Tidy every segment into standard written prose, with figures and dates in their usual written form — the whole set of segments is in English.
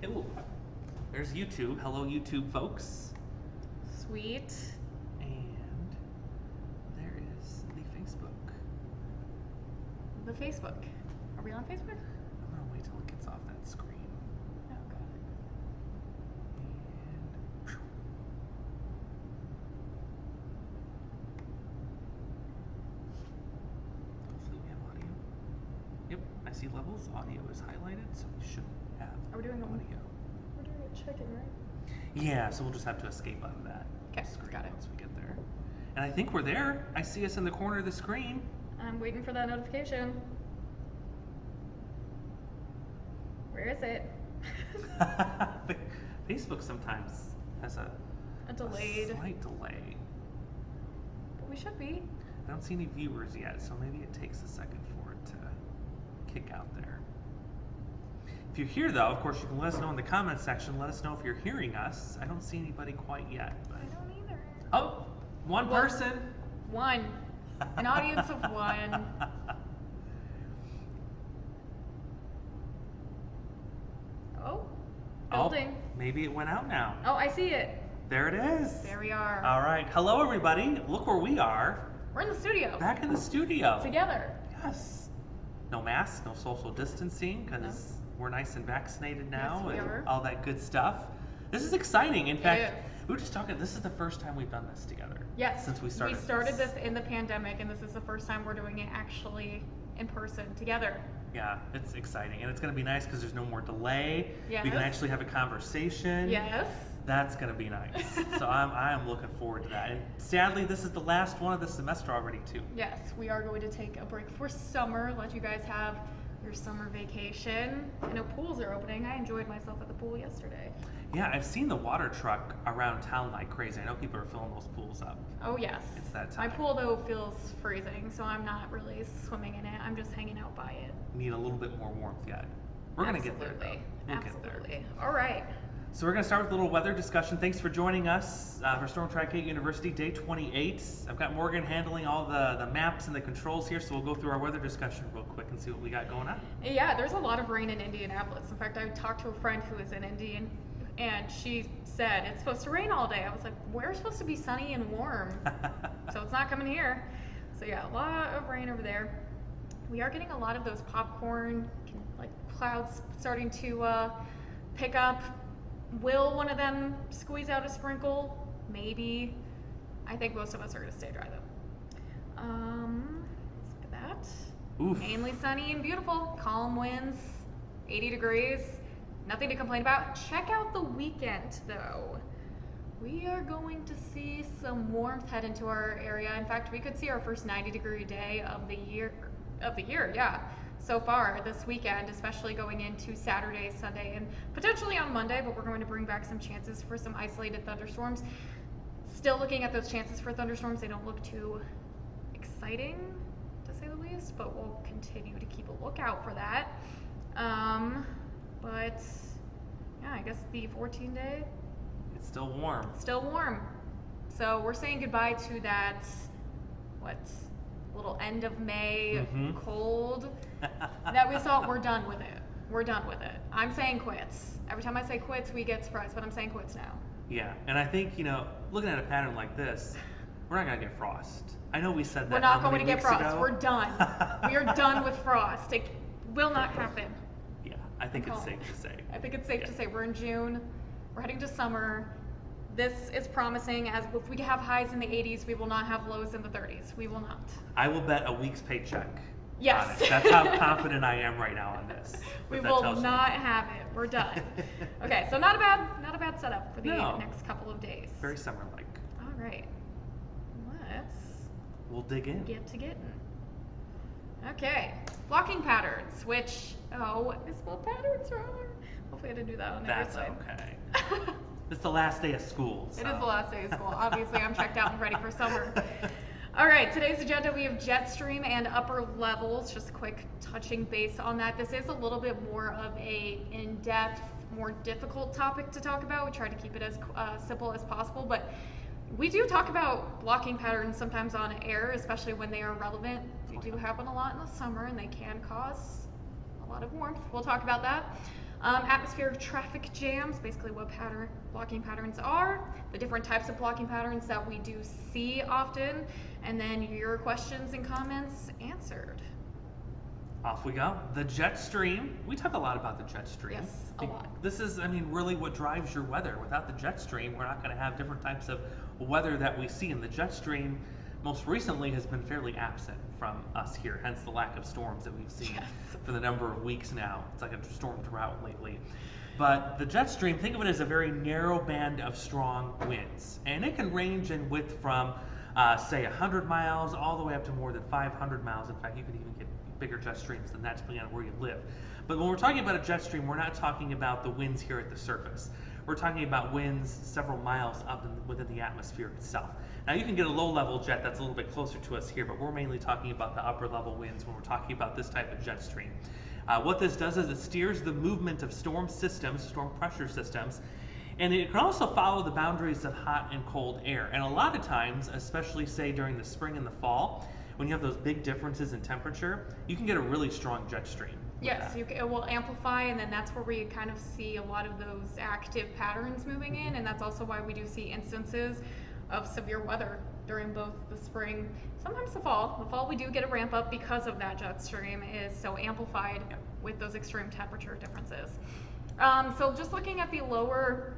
Ooh, there's YouTube. Hello, YouTube folks. Sweet. And there is the Facebook. The Facebook. Are we on Facebook? I'm gonna wait till it gets off that screen. Oh, God. And hopefully we have audio. Yep, I see levels. Audio is highlighted, so we should have Are we doing audio. We're doing a check-in, right? Yeah, so we'll just have to escape out of that 'Kay, screen got it. once we get there. And I think we're there. I see us in the corner of the screen. I'm waiting for that notification. Where is it? Facebook sometimes has a delayed. slight delay. But we should be. I don't see any viewers yet, so maybe it takes a second for it to kick out there. If you're here, though, of course, you can let us know in the comments section. Let us know if you're hearing us. I don't see anybody quite yet. But... I don't either. Oh, one person. One. An audience of one. Oh, building. Oh, maybe it went out now. Oh, I see it. There it is. There we are. All right. Hello, everybody. Look where we are. We're in the studio. Back in the studio. Together. Yes. No masks, no social distancing, because we're nice and vaccinated now, Yes, we and are. all that good stuff. This is exciting. In fact, is. we were just talking. This is the first time we've done this together. Yes. Since we started. We started this in the pandemic, and this is the first time we're doing it actually in person together. Yeah, it's exciting, and it's going to be nice because there's no more delay. Yes. We can actually have a conversation. Yes. That's going to be nice. So I am looking forward to that. And sadly, this is the last one of the semester already, too. Yes, we are going to take a break for summer, let you guys have your summer vacation. I know pools are opening. I enjoyed myself at the pool yesterday. Yeah, I've seen the water truck around town like crazy. I know people are filling those pools up. Oh, yes. It's that My time. pool, though, feels freezing, so I'm not really swimming in it. I'm just hanging out by it. Need a little bit more warmth yet. We're going to get there, though. We'll get there. Absolutely. All right. So we're going to start with a little weather discussion. Thanks for joining us for StormTrack 8 University, day 28. I've got Morgan handling all the maps and the controls here, so we'll go through our weather discussion real quick and see what we got going on. Yeah, there's a lot of rain in Indianapolis. In fact, I talked to a friend who is in Indy, and she said it's supposed to rain all day. I was like, we're supposed to be sunny and warm, so it's not coming here. So yeah, a lot of rain over there. We are getting a lot of those popcorn, like clouds starting to pick up. Will one of them squeeze out a sprinkle? Maybe. I think most of us are going to stay dry though. Let's look at that. Oof. Mainly sunny and beautiful. Calm winds, 80 degrees. Nothing to complain about. Check out the weekend though. We are going to see some warmth head into our area. In fact, we could see our first 90-degree day of the year, yeah. So far this weekend, especially going into Saturday, Sunday, and potentially on Monday, but we're going to bring back some chances for some isolated thunderstorms. Still looking at those chances for thunderstorms. They don't look too exciting, to say the least, but we'll continue to keep a lookout for that. But yeah, I guess the 14-day. It's still warm. Still warm. So we're saying goodbye to that, little end of May cold that we saw. We're done with it. We're done with it. I'm saying quits. Every time I say quits, we get surprised, but I'm saying quits now. Yeah, and I think, looking at a pattern like this, we're not going to get frost. I know we said that. We're not how going many to get weeks frost. ago? We're done. We are done with frost. It will not happen. Yeah, I think it's safe to say. I think it's safe to say we're in June. We're heading to summer. This is promising. As if we have highs in the 80s, we will not have lows in the 30s. We will not. I will bet a week's paycheck. Yes. On it. That's how confident I am right now on this. We will not have it. We're done. Okay, so not a bad setup for the next couple of days. Very summer-like. All right. We'll dig in. Get to getting. Okay. Blocking patterns, which, I spelled patterns wrong. Hopefully I didn't do that on the other That's side. okay. It's the last day of school. So. It is the last day of school. Obviously, I'm checked out and ready for summer. All right, today's agenda, we have jet stream and upper levels. Just a quick touching base on that. This is a little bit more of a in-depth, more difficult topic to talk about. We try to keep it as simple as possible, but we do talk about blocking patterns sometimes on air, especially when they are relevant. They do happen a lot in the summer, and they can cause a lot of warmth. We'll talk about that. Atmospheric traffic jams, basically what blocking patterns are, the different types of blocking patterns that we do see often, and then your questions and comments answered. Off we go. The jet stream. We talk a lot about the jet stream. Yes, a lot. This is, I mean, really what drives your weather. Without the jet stream, we're not going to have different types of weather that we see. And the jet stream, most recently, has been fairly absent from us here, hence the lack of storms that we've seen for the number of weeks now. It's like a storm drought lately. But the jet stream, think of it as a very narrow band of strong winds. And it can range in width from, say, 100 miles all the way up to more than 500 miles. In fact, you could even get bigger jet streams than that depending on where you live. But when we're talking about a jet stream, we're not talking about the winds here at the surface. We're talking about winds several miles up within the atmosphere itself. Now you can get a low-level jet that's a little bit closer to us here, but we're mainly talking about the upper-level winds when we're talking about this type of jet stream. What this does is it steers the movement of storm systems, storm pressure systems, and it can also follow the boundaries of hot and cold air. And a lot of times, especially say during the spring and the fall, when you have those big differences in temperature, you can get a really strong jet stream. Yes, it will amplify, and then that's where we kind of see a lot of those active patterns moving in, and that's also why we do see instances of severe weather during both the spring, sometimes the fall. The fall we do get a ramp up because of that jet stream is so amplified with those extreme temperature differences. So just looking at the lower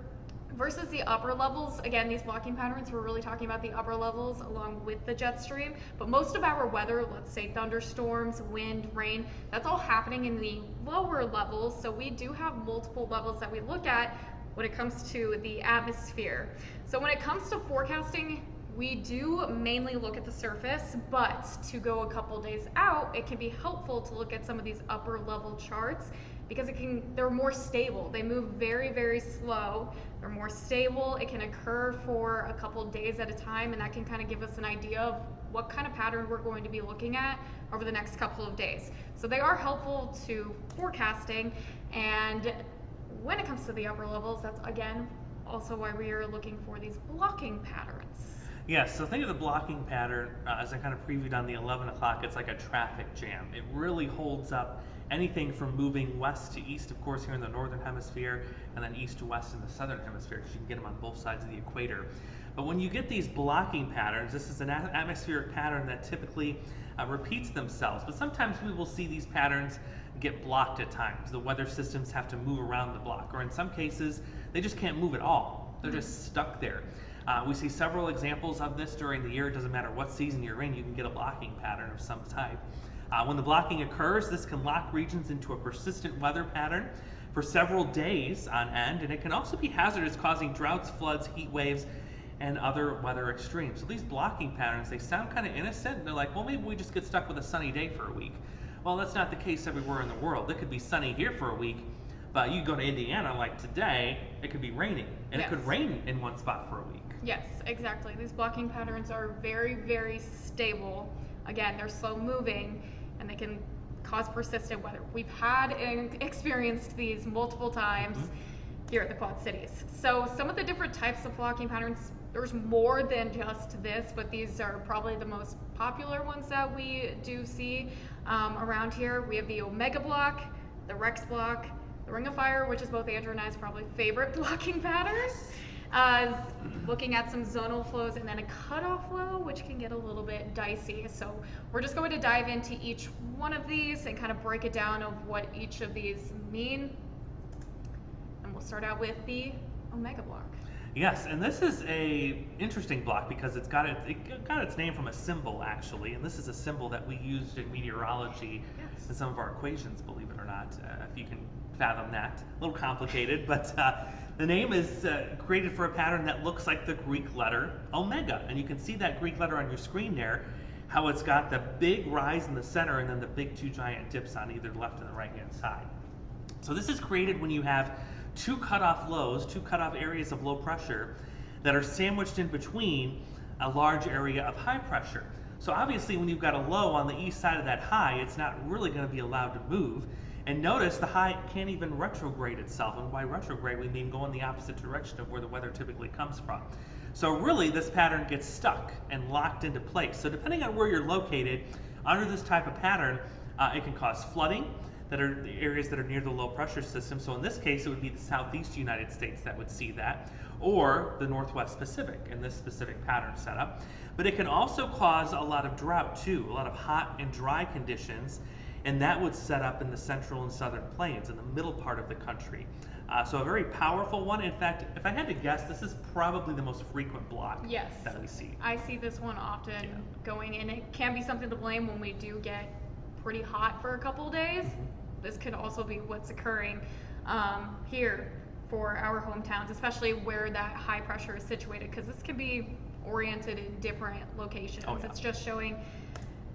versus the upper levels, again, these blocking patterns, we're really talking about the upper levels along with the jet stream, but most of our weather, let's say thunderstorms, wind, rain, that's all happening in the lower levels, so we do have multiple levels that we look at when it comes to the atmosphere. So when it comes to forecasting, we do mainly look at the surface, but to go a couple days out, it can be helpful to look at some of these upper level charts because they're more stable. They move very, very slow. They're more stable. It can occur for a couple days at a time, and that can kind of give us an idea of what kind of pattern we're going to be looking at over the next couple of days. So they are helpful to forecasting, and when it comes to the upper levels, that's again also why we are looking for these blocking patterns. Yes, so think of the blocking pattern as I kind of previewed on the 11 o'clock. It's like a traffic jam. It really holds up anything from moving west to east, of course, here in the northern hemisphere, and then east to west in the southern hemisphere, because you can get them on both sides of the equator. But when you get these blocking patterns, this is an atmospheric pattern that typically repeats themselves. But sometimes we will see these patterns get blocked at times. The weather systems have to move around the block, or in some cases, they just can't move at all. They're just stuck there. We see several examples of this during the year. It doesn't matter what season you're in, you can get a blocking pattern of some type. When the blocking occurs, this can lock regions into a persistent weather pattern for several days on end, and it can also be hazardous, causing droughts, floods, heat waves, and other weather extremes. So these blocking patterns, they sound kind of innocent. They're like, well, maybe we just get stuck with a sunny day for a week. Well, that's not the case everywhere in the world. It could be sunny here for a week, but you go to Indiana like today, it could be raining, and it could rain in one spot for a week. Yes, exactly. These blocking patterns are very, very stable. Again, they're slow moving, and they can cause persistent weather. We've had and experienced these multiple times here at the Quad Cities. So some of the different types of blocking patterns, there's more than just this, but these are probably the most popular ones that we do see around here. We have the Omega block, the Rex block, the Ring of Fire, which is both Andrew and I's probably favorite blocking patterns. Looking at some zonal flows, and then a cutoff flow, which can get a little bit dicey. So we're just going to dive into each one of these and kind of break it down of what each of these mean. And we'll start out with the Omega block. Yes, and this is a interesting block because it got its name from a symbol, actually, and this is a symbol that we used in meteorology in some of our equations, believe it or not, if you can fathom that. A little complicated, but the name is created for a pattern that looks like the Greek letter omega, and you can see that Greek letter on your screen there, how it's got the big rise in the center and then the big two giant dips on either the left and the right hand side. So this is created when you have two cutoff lows, two cutoff areas of low pressure that are sandwiched in between a large area of high pressure. So obviously when you've got a low on the east side of that high, it's not really going to be allowed to move. And notice the high can't even retrograde itself. And by retrograde, we mean go in the opposite direction of where the weather typically comes from. So really, this pattern gets stuck and locked into place. So depending on where you're located, under this type of pattern, it can cause flooding. that are the areas that are near the low pressure system. So in this case, it would be the southeast United States that would see that, or the northwest Pacific in this specific pattern setup. But it can also cause a lot of drought too, a lot of hot and dry conditions, and that would set up in the central and southern plains in the middle part of the country. So a very powerful one. In fact, if I had to guess, this is probably the most frequent block that we see. I see this one often going in. It can be something to blame when we do get pretty hot for a couple of days. This could also be what's occurring here for our hometowns, especially where that high pressure is situated, because this can be oriented in different locations. It's just showing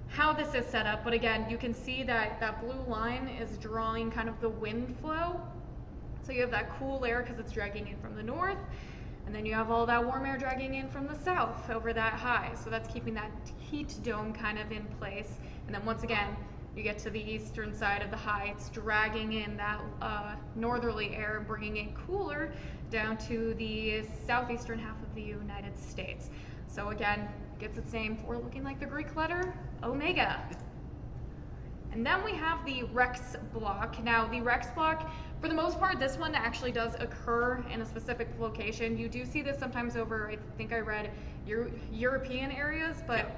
how this is set up. But again, you can see that that blue line is drawing kind of the wind flow. So you have that cool air because it's dragging in from the north, and then you have all that warm air dragging in from the south over that high. So that's keeping that heat dome kind of in place. And then once again, you get to the eastern side of the high, it's dragging in that northerly air, bringing it cooler down to the southeastern half of the United States. So again, gets its name for looking like the Greek letter omega. And then we have the Rex block. Now the Rex block, for the most part, this one actually does occur in a specific location. You do see this sometimes over, I think I read, European areas, but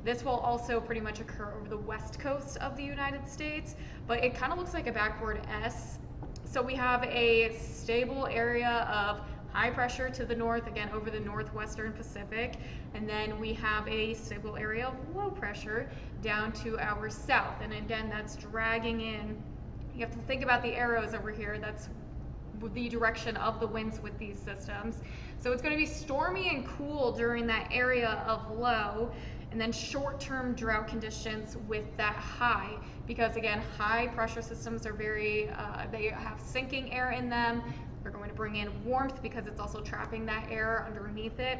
this will also pretty much occur over the west coast of the United States, but it kind of looks like a backward S. So we have a stable area of high pressure to the north, again over the northwestern Pacific, and then we have a stable area of low pressure down to our south, and again that's dragging in. You have to think about the arrows over here, that's the direction of the winds with these systems. So it's going to be stormy and cool during that area of low, and then short-term drought conditions with that high, because again, high pressure systems are very, they have sinking air in them. They're going to bring in warmth because it's also trapping that air underneath it,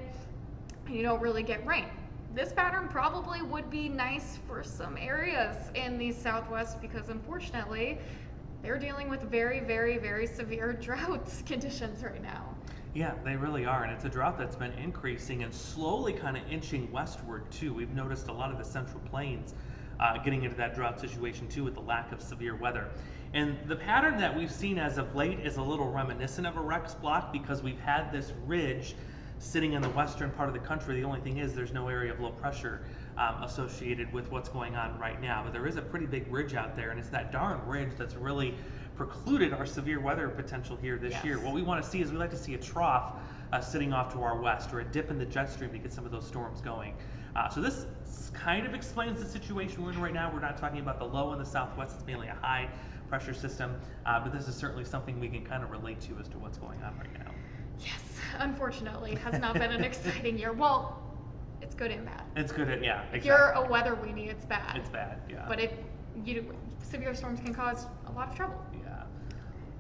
and you don't really get rain. This pattern probably would be nice for some areas in the Southwest because unfortunately, they're dealing with very, very, very severe drought conditions right now. Yeah, they really are, and it's a drought that's been increasing and slowly kind of inching westward too. We've noticed a lot of the central plains getting into that drought situation too with the lack of severe weather. And the pattern that we've seen as of late is a little reminiscent of a Rex block because we've had this ridge sitting in the western part of the country. The only thing is there's no area of low pressure associated with what's going on right now, but there is a pretty big ridge out there, and it's that darn ridge that's really precluded our severe weather potential here this year. What we want to see is we like to see a trough sitting off to our west, or a dip in the jet stream to get some of those storms going. So this kind of explains the situation we're in right now. We're not talking about the low in the southwest, it's mainly a high pressure system, but this is certainly something we can kind of relate to as to what's going on right now. Yes, unfortunately, it has not been an exciting year. Well, it's good and bad. It's good and, yeah, exactly. If you're a weather weenie, it's bad. It's bad, yeah. But severe storms can cause a lot of trouble. Yeah.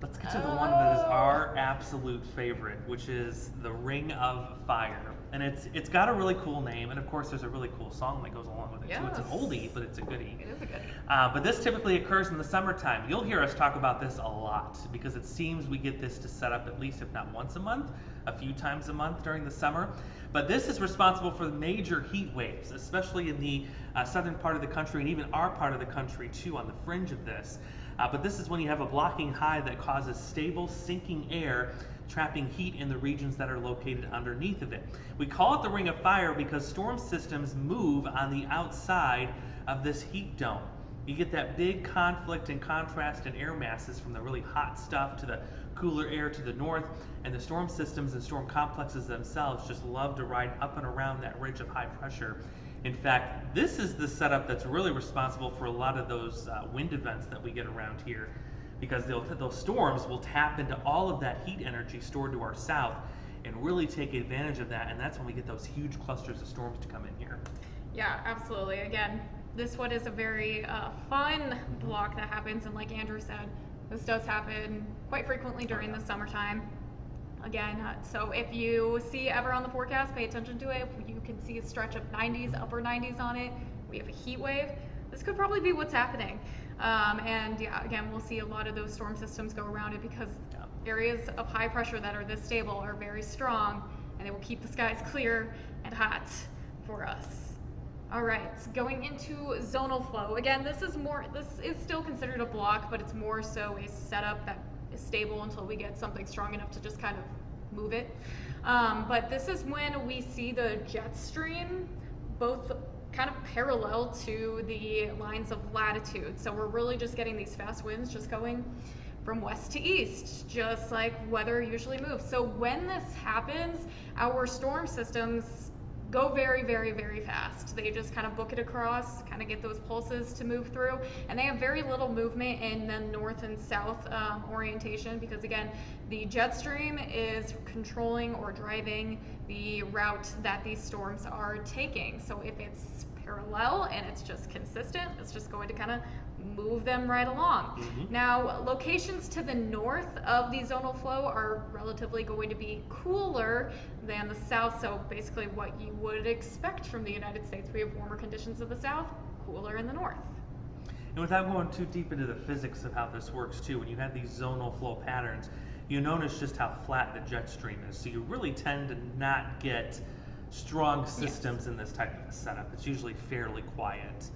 Let's get to the one that is our absolute favorite, which is the Ring of Fire. And it's got a really cool name, and of course there's a really cool song that goes along with it too. It's an oldie, but it's a goodie. It is a goodie. But this typically occurs in the summertime. You'll hear us talk about this a lot because it seems we get this to set up at least, if not once a month, a few times a month during the summer. But this is responsible for major heat waves, especially in the southern part of the country and even our part of the country too, on the fringe of this. But this is when you have a blocking high that causes stable sinking air, trapping heat in the regions that are located underneath of it. We call it the Ring of Fire because storm systems move on the outside of this heat dome. You get that big conflict and contrast in air masses from the really hot stuff to the cooler air to the north, and the storm systems and storm complexes themselves just love to ride up and around that ridge of high pressure. In fact, this is the setup that's really responsible for a lot of those wind events that we get around here, because those storms will tap into all of that heat energy stored to our south and really take advantage of that, and that's when we get those huge clusters of storms to come in here. Yeah, absolutely. Again, this one is a very fun block that happens, and like Andrew said, this does happen quite frequently during the summertime. Again, so if you see ever on the forecast, pay attention to it. You can see a stretch of 90s, upper 90s on it. We have a heat wave. This could probably be what's happening. And yeah, again, we'll see a lot of those storm systems go around it because areas of high pressure that are this stable are very strong, and they will keep the skies clear and hot for us. All right, going into zonal flow. Again, this is still considered a block, but it's more so a setup that is stable until we get something strong enough to just kind of move it. But this is when we see the jet stream both kind of parallel to the lines of latitude. So we're really just getting these fast winds just going from west to east, just like weather usually moves. So when this happens, our storm systems go very, very, very fast. They just kind of book it across, kind of get those pulses to move through, and they have very little movement in the north and south orientation, because again, the jet stream is controlling or driving the route that these storms are taking. So if it's parallel and it's just consistent, it's just going to kind of move them right along. Now, locations to the north of the zonal flow are relatively going to be cooler than the south, so basically what you would expect from the United States. We have warmer conditions in the south, cooler in the north. And without going too deep into the physics of how this works too, when you have these zonal flow patterns, you notice just how flat the jet stream is. So you really tend to not get strong systems in this type of a setup. It's usually fairly quiet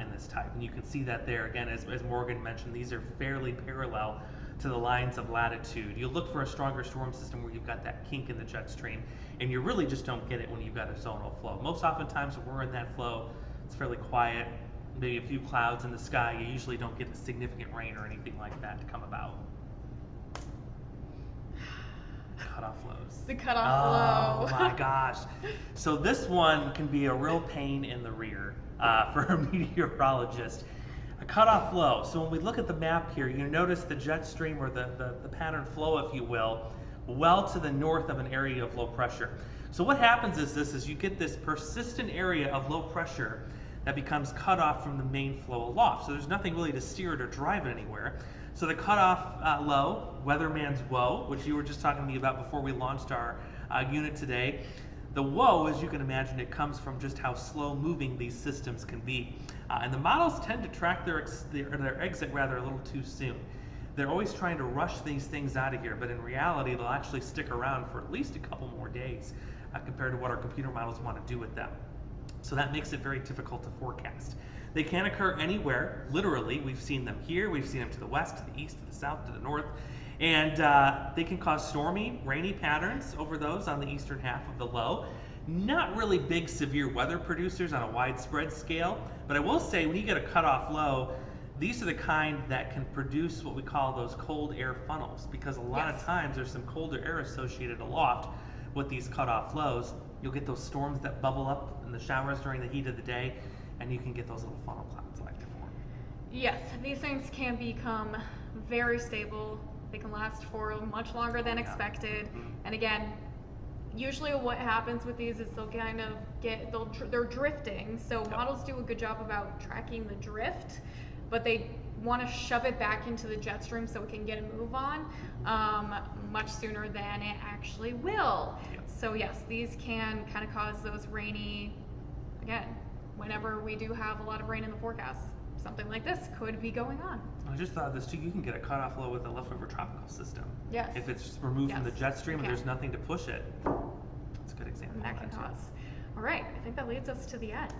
in this type. And you can see that there again, as Morgan mentioned, these are fairly parallel to the lines of latitude. You'll look for a stronger storm system where you've got that kink in the jet stream, and you really just don't get it when you've got a zonal flow. Most oftentimes when we're in that flow, it's fairly quiet, maybe a few clouds in the sky. You usually don't get a significant rain or anything like that to come about. Cutoff flows. The cutoff flow. Oh my gosh. So this one can be a real pain in the rear for a meteorologist. A cutoff flow. So when we look at the map here, you notice the jet stream, or the pattern flow, if you will, well to the north of an area of low pressure. So what happens is you get this persistent area of low pressure that becomes cut off from the main flow aloft. So there's nothing really to steer it or drive it anywhere. So the cutoff low, weatherman's woe, which you were just talking to me about before we launched our unit today. The woe, as you can imagine, it comes from just how slow moving these systems can be. And the models tend to track their exit rather a little too soon. They're always trying to rush these things out of here, but in reality, they'll actually stick around for at least a couple more days compared to what our computer models want to do with them. So that makes it very difficult to forecast. They can occur anywhere, literally. We've seen them here, we've seen them to the west, to the east, to the south, to the north, and they can cause stormy, rainy patterns over those on the eastern half of the low. Not really big, severe weather producers on a widespread scale, but I will say when you get a cutoff low, these are the kind that can produce what we call those cold air funnels, because a lot of times there's some colder air associated aloft with these cutoff lows. You'll get those storms that bubble up in the showers during the heat of the day, and you can get those little funnel clouds like before. Yes, these things can become very stable. They can last for much longer than expected. And again, usually what happens with these is they'll kind of they're drifting. So models do a good job about tracking the drift, but they want to shove it back into the jet stream so it can get a move on much sooner than it actually will. So yes, these can kind of cause those rainy, again, whenever we do have a lot of rain in the forecast, something like this could be going on. I just thought of this too. You can get a cutoff low with a leftover tropical system. Yes. If it's removed from the jet stream and there's nothing to push it. That's a good example. That can cause. All right, I think that leads us to the end.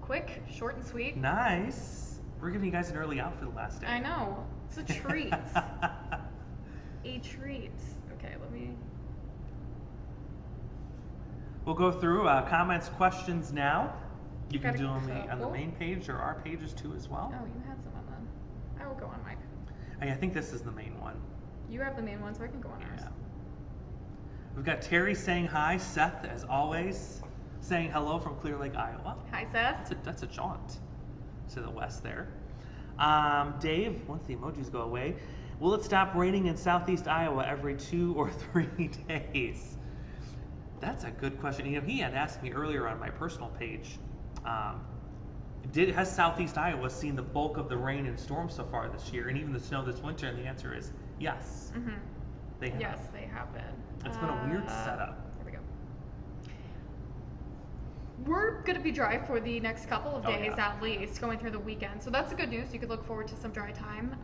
Quick, short and sweet. Nice. We're giving you guys an early out for the last day. I know. It's a treat. A treat. Okay, let me. We'll go through comments, questions now. You can Got do a them on the couple. main page or our pages too as well. Oh, you had some on the. I will go on mine. I think this is the main one. You have the main one, so I can go on ours. Yeah. We've got Terry saying hi, Seth, as always, saying hello from Clear Lake, Iowa. Hi, Seth. That's a jaunt to the west there. Dave, once the emojis go away, will it stop raining in southeast Iowa every 2 or 3 days? That's a good question. You know, he had asked me earlier on my personal page, has southeast Iowa seen the bulk of the rain and storms so far this year, and even the snow this winter? And the answer is yes. They have. Yes, they have been. It's been a weird setup. Here we go. We're going to be dry for the next couple of days at least, going through the weekend. So that's the good news. You could look forward to some dry time.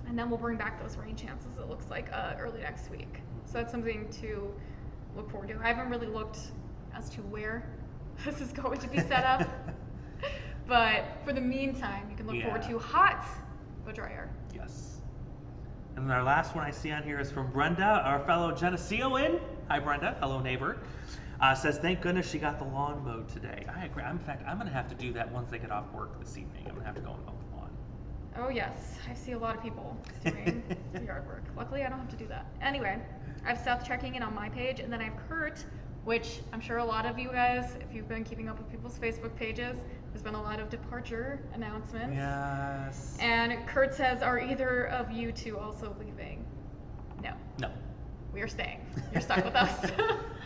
And then we'll bring back those rain chances, it looks like, early next week. So that's something to look forward to. I haven't really looked as to where this is going to be set up. But for the meantime, you can look forward to hot but drier. Yes. And then our last one I see on here is from Brenda, our fellow Geneseoan. Hi, Brenda, fellow neighbor. Says, thank goodness she got the lawn mowed today. I agree. In fact, I'm going to have to do that once I get off work this evening. I'm going to have to go and mow the lawn. Oh, yes. I see a lot of people doing yard work. Luckily, I don't have to do that. Anyway, I have Seth checking in on my page, and then I have Kurt, which I'm sure a lot of you guys, if you've been keeping up with people's Facebook pages, there's been a lot of departure announcements. Yes. And Kurt says, are either of you two also leaving? No. No. We are staying. You're stuck with us.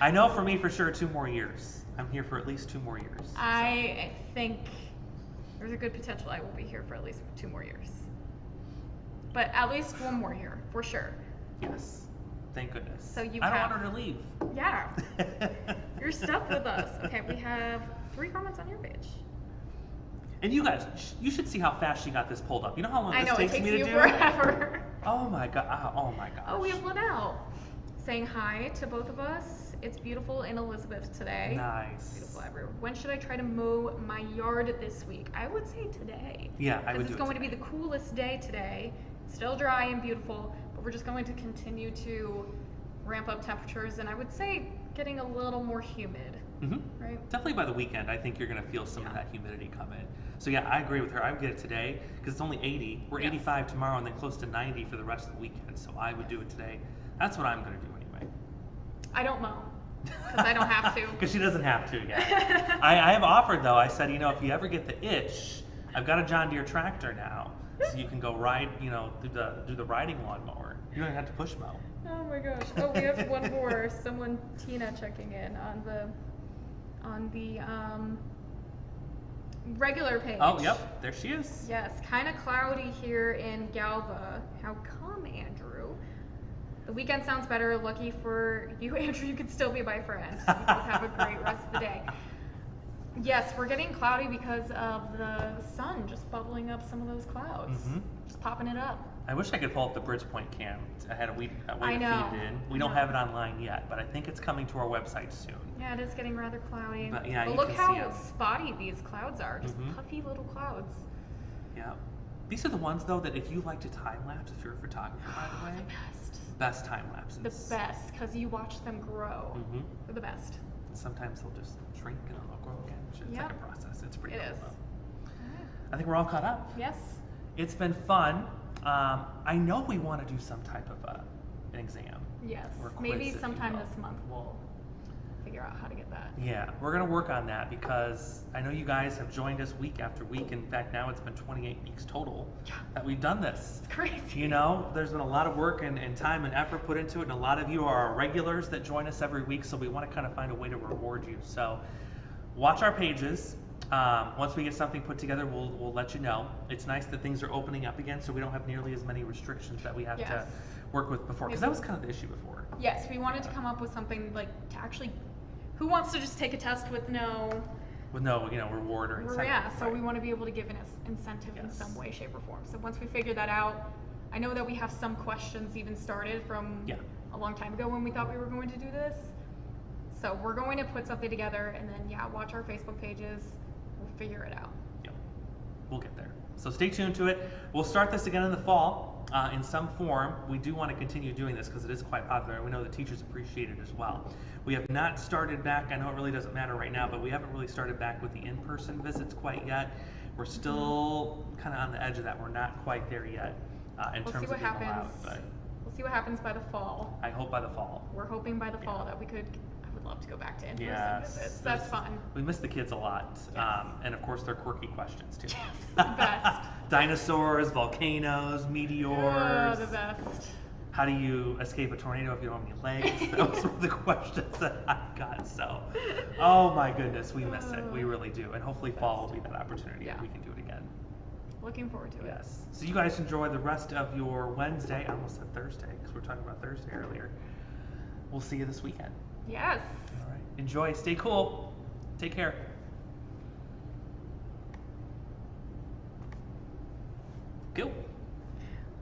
I know for me for sure 2 more years. I'm here for at least 2 more years. I think there's a good potential I will be here for at least 2 more years. But at least 1 more year, for sure. Yes. Thank goodness. So you I don't have- want her to leave. Yeah. You're stuck with us. Okay, we have 3 comments on your page. And you guys, you should see how fast she got this pulled up. You know how long I this know, takes it takes me to you do? forever. Oh my god. Oh my gosh. Oh, we have Linnell saying hi to both of us. It's beautiful in Elizabeth today. Nice. Beautiful everywhere. When should I try to mow my yard this week? I would say today. Yeah, I would do it Because it's going to be today. the coolest day today. Still dry and beautiful, but we're just going to continue to ramp up temperatures, and I would say getting a little more humid, right? Definitely by the weekend, I think you're going to feel some of that humidity come in. So yeah, I agree with her. I would get it today because it's only 80. We're 85 tomorrow and then close to 90 for the rest of the weekend. So I would do it today. That's what I'm going to do anyway. I don't mow because I don't have to. Because she doesn't have to yet. I have offered though. I said, if you ever get the itch, I've got a John Deere tractor now, so you can go ride, do the riding lawnmower. You don't have to push mow. Oh my gosh. Oh, we have one more. Someone, Tina, checking in on the regular page. Oh, yep. There she is. Yes, kind of cloudy here in Galva. How come, Andrew? The weekend sounds better. Lucky for you, Andrew, you could still be my friend. You both have a great rest of the day. Yes, we're getting cloudy because of the sun just bubbling up some of those clouds. Just popping it up. I wish I could pull up the Bridgepoint cam. I had a way to feed it in. We don't know. have it online yet, but I think it's coming to our website soon. Yeah, it is getting rather cloudy. But yeah, you look can how see 'em. spotty these clouds are. Just puffy little clouds. Yeah. These are the ones though that if you like to time lapse, if you're a photographer, by the way, best time lapses. The best, because you watch them grow. They're the best. Sometimes they'll just shrink and then they'll grow again. It's like a process. It's pretty It cool is. though. I think we're all caught up. Yes. It's been fun. I know we want to do some type of an exam. Yes. Or quiz, Maybe if you sometime will. this month we'll figure out how to get that. Yeah, we're going to work on that because I know you guys have joined us week after week. In fact, now it's been 28 weeks total that we've done this. It's crazy. There's been a lot of work and time and effort put into it, and a lot of you are our regulars that join us every week, so we want to kind of find a way to reward you. So watch our pages. Once we get something put together, we'll let you know. It's nice that things are opening up again, so we don't have nearly as many restrictions that we have to work with before, because that was kind of the issue before. Yes, we wanted to come up with something like to actually, who wants to just take a test with no reward or incentive. Yeah, so we want to be able to give an incentive in some way, shape, or form. So once we figure that out, I know that we have some questions even started from a long time ago when we thought we were going to do this. So we're going to put something together and then watch our Facebook pages. We'll figure it out. Yep. We'll get there. So stay tuned to it. We'll start this again in the fall in some form. We do want to continue doing this because it is quite popular, and we know the teachers appreciate it as well. We have not started back, I know it really doesn't matter right now, but we haven't really started back with the in-person visits quite yet. We're still kind of on the edge of that. We're not quite there yet in terms of being allowed. But we'll see what happens by the fall. I hope by the fall. We're hoping by the fall that we could. I would love to go back to in-person visits. That's fun. We miss the kids a lot, and of course their quirky questions too. Yes, the best. Dinosaurs, volcanoes, meteors. Oh, the best. How do you escape a tornado if you don't have any legs? Those were the questions that I got. So, oh my goodness, we miss it. We really do. And hopefully fall will be that opportunity that we can do it again. Looking forward to it. Yes. So you guys enjoy the rest of your Wednesday. I almost said Thursday because we were talking about Thursday earlier. We'll see you this weekend. Yes. All right. Enjoy. Stay cool. Take care.